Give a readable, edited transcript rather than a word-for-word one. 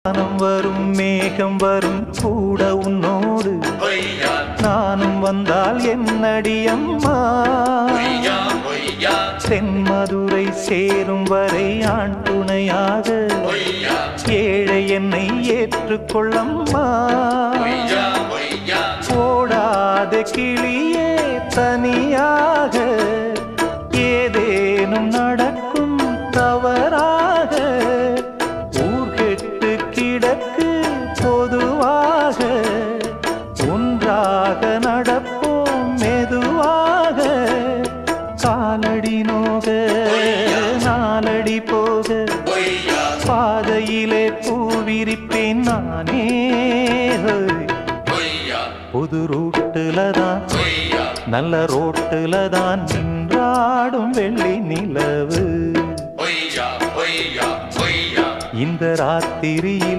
வானம் வரும் மேகம் வரும் கூட உன்னோடு நானும் வந்தால் என்னடி அம்மா தென்மதுரை சேரும் வரை ஆண் துணையாக ஏழை என்னை ஏற்றுக்கொள்ளம்மா ஓடாத கிளியே தனியாக ஏதேனும் நடக்கும் தவறாக ஊர்கெட்டு கிடக்கு பொதுவாக ஒன்றாக நடப்போம் மெதுவாக காலடி நோக நாலடி போக பாதையிலே பூவிரிப்பேன் நானே புது ரூட்டுல தான் நல்ல ரோட்டுல தான் நின்றாடும் வெள்ளி நிலவு இந்த ராத்திரியில்